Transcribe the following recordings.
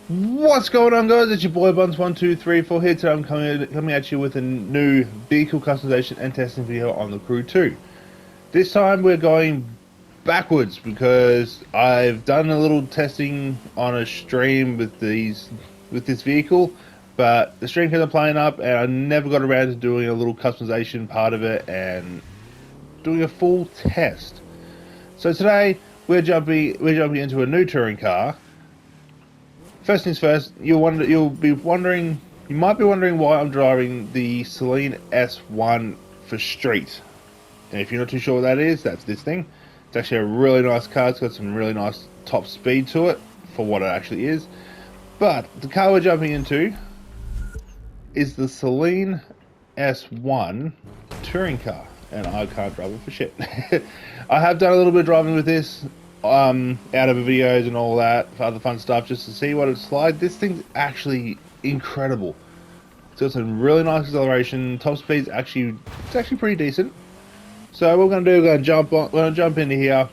What's going on, guys? It's your boy Buns1234 here. Today I'm coming at you with a new vehicle customization and testing video on the Crew 2. This time we're going backwards because I've done a little testing on a stream with this vehicle, but the stream kept playing up and I never got around to doing a little customization part of it and doing a full test. So today we're jumping into a new touring car. First things first, you might be wondering why I'm driving the Saleen S1 for street. And if you're not too sure what that is, that's this thing. It's actually a really nice car. It's got some really nice top speed to it for what it actually is. But the car we're jumping into is the Saleen S1 touring car, and I can't drive it for shit. I have done a little bit of driving with this out of videos and all that for other fun stuff just to see what it's like. This thing's actually incredible. It's got some really nice acceleration. Top speed's actually pretty decent. So what we're gonna do, we're gonna jump into here,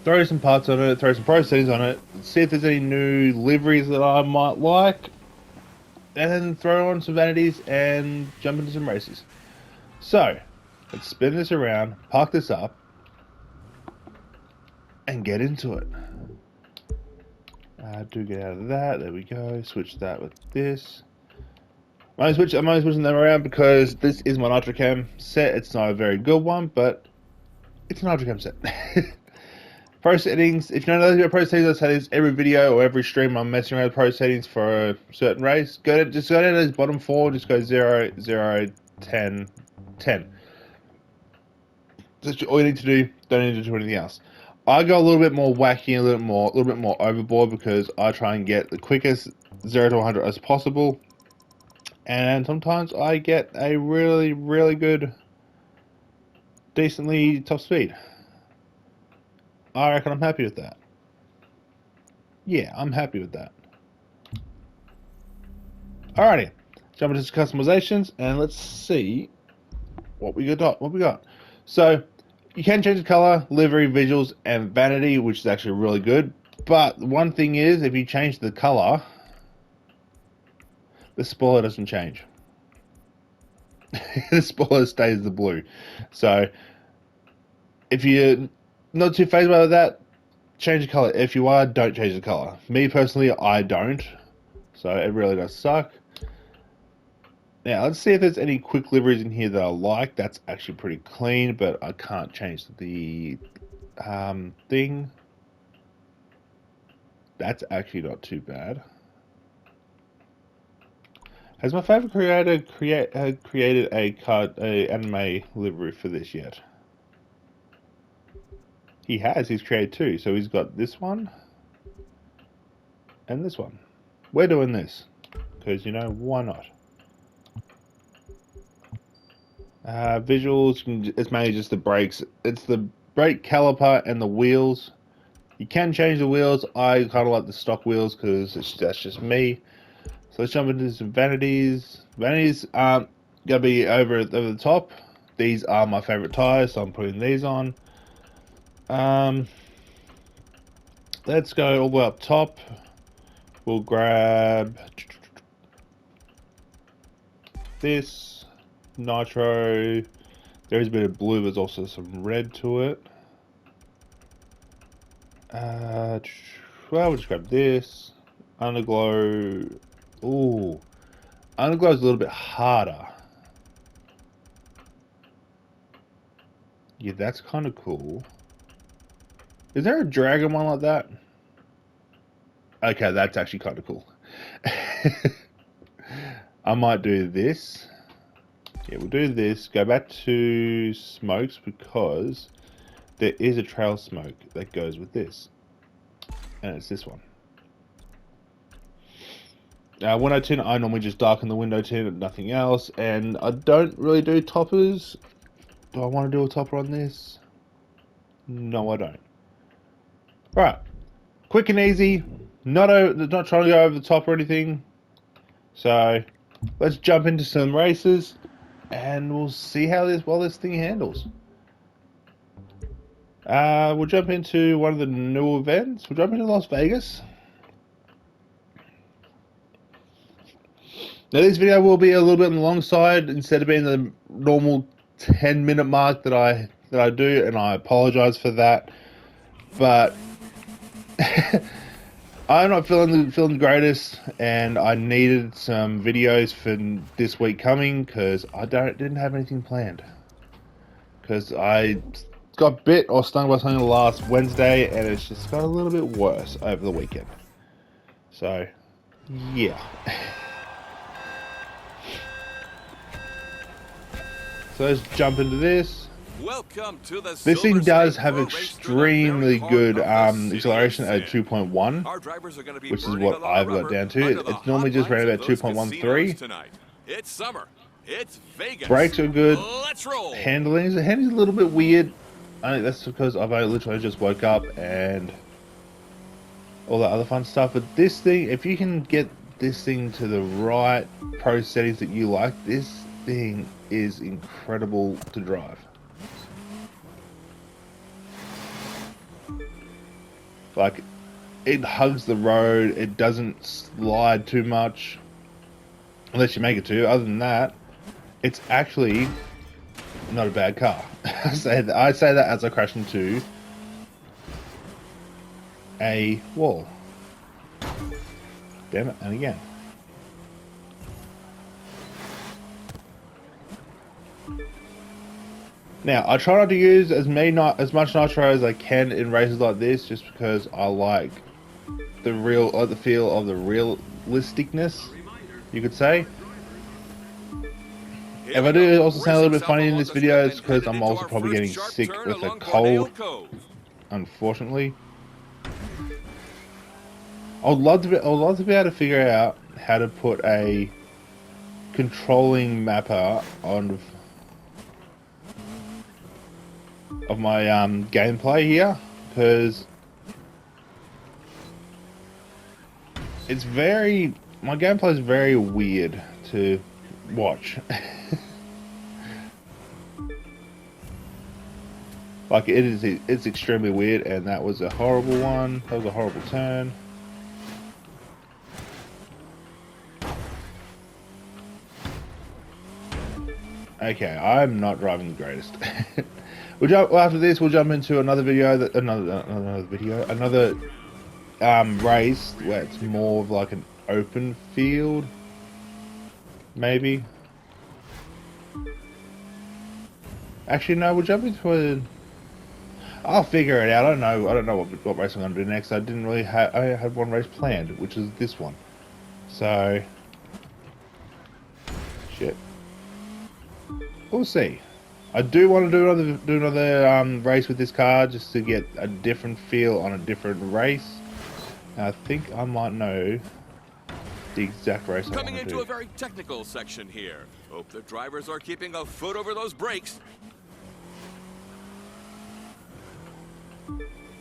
throw some parts on it, throw some pro settings on it, see if there's any new liveries that I might like, and then throw on some vanities and jump into some races. So let's spin this around, park this up, and get into it. Do get out of that. There we go. Switch that with this. I'm only switching them around because this is my Nitrocam set. It's not a very good one, but it's a Nitrocam set. Pro settings. If you don't know about pro settings, I say this every video or every stream. I'm messing around with pro settings for a certain race. Just go down to those bottom four. Just go 0, 0, 10, 10. That's all you need to do. Don't need to do anything else. I go a little bit more wacky, a little bit more overboard because I try and get the quickest 0 to 100 as possible, and sometimes I get a really, really good, decently top speed. I reckon I'm happy with that. Yeah, I'm happy with that. Alrighty, jump into customizations and let's see what we got. So you can change the color, livery, visuals, and vanity, which is actually really good. But one thing is, if you change the color, the spoiler doesn't change. The spoiler stays the blue. So if you're not too phased by that, change the color. If you are, don't change the color. Me personally, I don't. So it really does suck. Now, let's see if there's any quick liveries in here that I like. That's actually pretty clean, but I can't change the thing. That's actually not too bad. Has my favorite creator created a anime livery for this yet? He has. He's created two. So he's got this one and this one. We're doing this because, you know, why not? Visuals, it's mainly just the brakes. It's the brake caliper and the wheels. You can change the wheels. I kind of like the stock wheels because that's just me. So let's jump into some vanities. Vanities aren't gonna be over the top. These are my favorite tires, so I'm putting these on. Let's go all the way up top. We'll grab this. Nitro. There is a bit of blue, there's also some red to it. Well, we'll just grab this. Underglow. Ooh. Underglow is a little bit harder. Yeah, that's kind of cool. Is there a dragon one like that? Okay, that's actually kind of cool. I might do this. Yeah, we'll do this. Go back to smokes because there is a trail smoke that goes with this. And it's this one. Window tint, I normally just darken the window tint and nothing else. And I don't really do toppers. Do I want to do a topper on this? No, I don't. Alright. Quick and easy. Not trying to go over the top or anything. So let's jump into some races. And we'll see how this thing handles. We'll jump into one of the new events. We'll jump into Las Vegas. Now this video will be a little bit on the long side instead of being the normal 10-minute mark that I do, and I apologize for that. But I'm not feeling the greatest, and I needed some videos for this week coming because I didn't have anything planned. Because I got bit or stung by something last Wednesday, and it's just got a little bit worse over the weekend. So, yeah. So let's jump into this. Welcome to the This thing does State have for a race extremely through the good heart of the city acceleration of at sin. 2.1, Our drivers are going to be which is burning a what lot I've of got rubber down to. under the It's normally hot just lights rated of at those casinos 2.13. tonight. It's summer. It's Vegas. Brakes are good. Let's roll. Handling's a little bit weird. I think that's because I've literally just woke up and all that other fun stuff. But this thing, if you can get this thing to the right pro settings that you like, this thing is incredible to drive. Like, it hugs the road, it doesn't slide too much, unless you make it to. Other than that, it's actually not a bad car. I say that as I crash into a wall. Damn it, and again. Now, I try not to use as much nitro as I can in races like this, just because I like the feel of the realisticness, you could say. If I do also sound a little bit funny in this video, it's because I'm also probably getting sick with a cold, unfortunately. I would love to be able to figure out how to put a controlling mapper on of my gameplay here, because my gameplay is very weird to watch. Like, it's extremely weird, and that was a horrible one. That was a horrible turn. Okay, I'm not driving the greatest. After this, we'll jump into another video, another race where it's more of like an open field, maybe. Actually, no, we'll jump into a. I'll figure it out. I don't know what race I'm gonna do next. I had one race planned, which is this one. So, shit. We'll see. I do want to do another race with this car, just to get a different feel on a different race. And I think I might know the exact race I want to do. Coming into a very technical section here. Hope the drivers are keeping a foot over those brakes.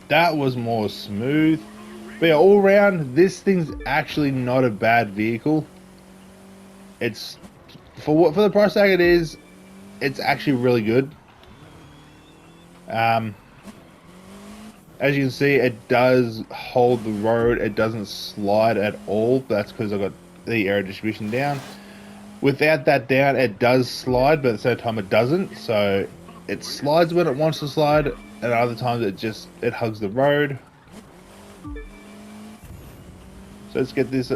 That was more smooth. But yeah, all around, this thing's actually not a bad vehicle. It's for the price tag it is. It's actually really good. As you can see, it does hold the road. It doesn't slide at all. That's because I've got the aero distribution down. Without that down, it does slide, but at the same time it doesn't. So it slides when it wants to slide, and other times it hugs the road. So let's get this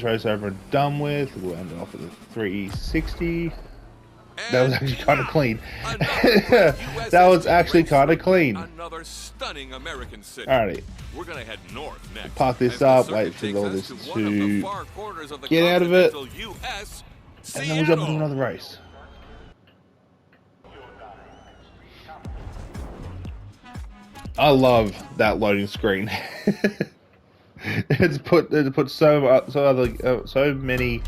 race over and done with. We'll end it off with a 360. That was actually kind of clean. That was actually kind of clean. Another stunning American city. Alrighty. We're gonna head north next. Park this up, wait for all this to get out of it, and then we'll jump into another race. I love that loading screen. It's put so many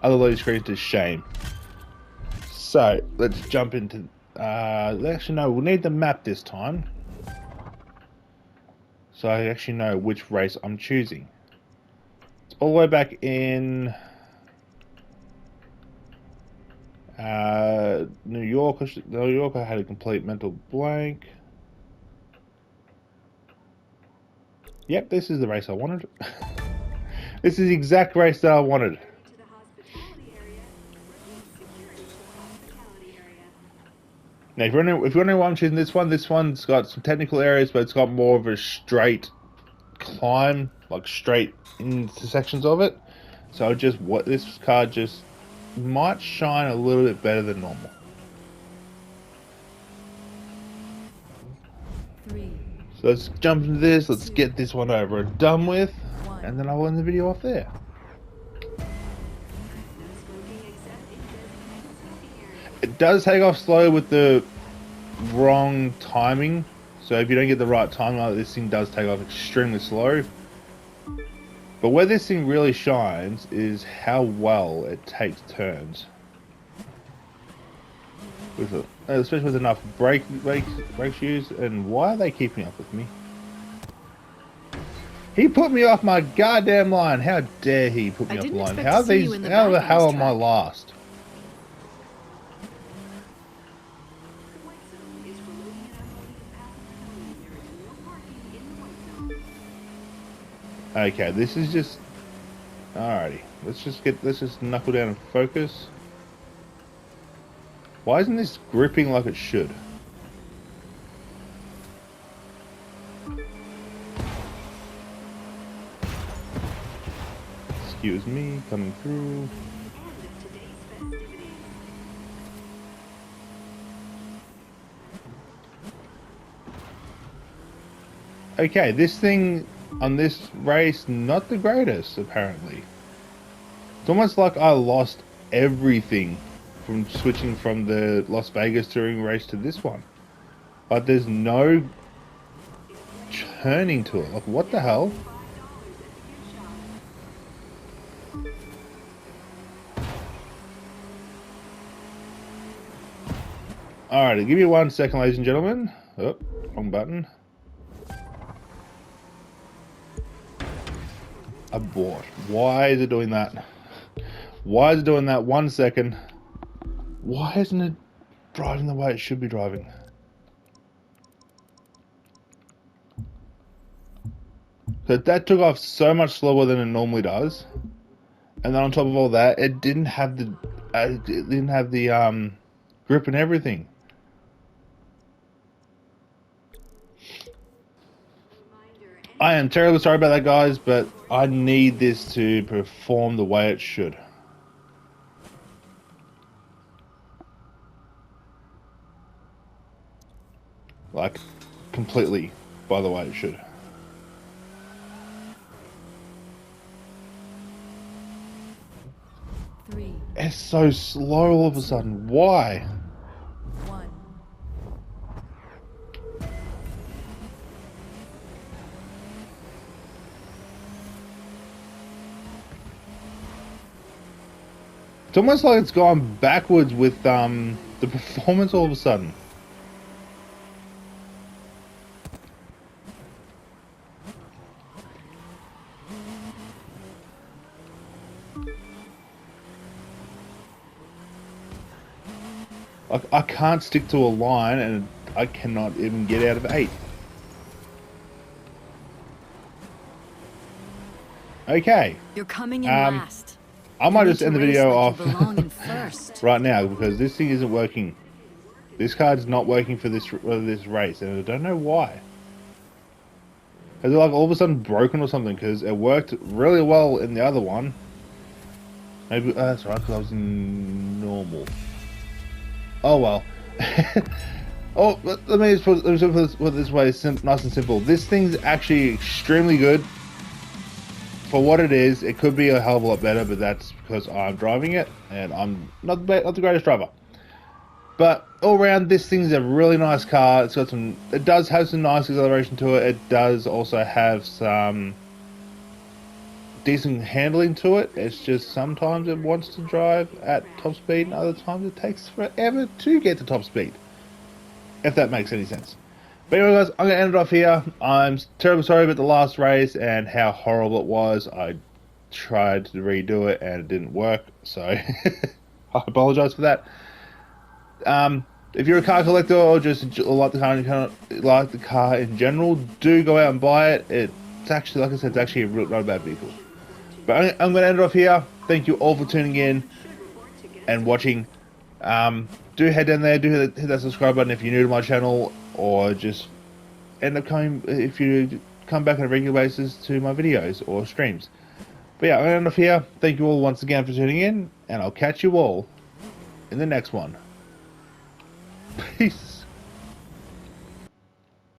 other loading screens to shame. So let's jump into. Actually, no, we'll need the map this time, so I actually know which race I'm choosing. It's all the way back in New York. New York, I had a complete mental blank. Yep, this is the race I wanted. This is the exact race that I wanted. Now, if you're wondering why I'm choosing this one's got some technical areas, but it's got more of a straight climb, like straight into sections of it. So this car just might shine a little bit better than normal. 3, So let's jump into this. Let's get this one over and done with, and then I'll end the video off there. It does take off slow with the wrong timing. So if you don't get the right timing, this thing does take off extremely slow. But where this thing really shines is how well it takes turns. Especially with enough brake shoes. And why are they keeping up with me? He put me off my goddamn line. How dare he put me off the line? How the hell am I last? Okay, this is just... Alrighty, let's just knuckle down and focus. Why isn't this gripping like it should? Excuse me, coming through. Okay, this thing on this race, not the greatest, apparently. It's almost like I lost everything from switching from the Las Vegas touring race to this one. Like, there's no churning to it. Like, what the hell? Alright, give me 1 second, ladies and gentlemen. Oh, wrong button. Abort. Why is it doing that? Why is it doing that? 1 second. Why isn't it driving the way it should be driving? So that took off so much slower than it normally does, and then on top of all that, it didn't have the grip and everything. I am terribly sorry about that, guys, but I need this to perform the way it should. Like, completely by the way it should. It's so slow all of a sudden. Why? 1. It's almost like it's gone backwards with the performance all of a sudden. I can't stick to a line, and I cannot even get out of 8. Okay. You're coming in last. I might just end the video off right now, because this thing isn't working. This card is not working for this race, and I don't know why. Is it like all of a sudden broken or something? Because it worked really well in the other one. Maybe that's right, because I was in normal. Oh well. Oh, let me just put this way, nice and simple. This thing's actually extremely good for what it is. It could be a hell of a lot better, but that's because I'm driving it, and I'm not the greatest driver. But all around, this thing's a really nice car. It's got some. It does have some nice acceleration to it. It does also have some decent handling to it. It's just sometimes it wants to drive at top speed, and other times it takes forever to get to top speed, if that makes any sense. But anyway, guys, I'm going to end it off here. I'm terribly sorry about the last race and how horrible it was. I tried to redo it and it didn't work, so I apologize for that. If you're a car collector or just like the car in general, do go out and buy it. It's actually, like I said, it's actually not a bad vehicle. But I'm going to end it off here. Thank you all for tuning in and watching. Do head down there, do hit that subscribe button if you're new to my channel, or just end up coming if you come back on a regular basis to my videos or streams. But yeah, I'm going to end off here. Thank you all once again for tuning in, and I'll catch you all in the next one. Peace.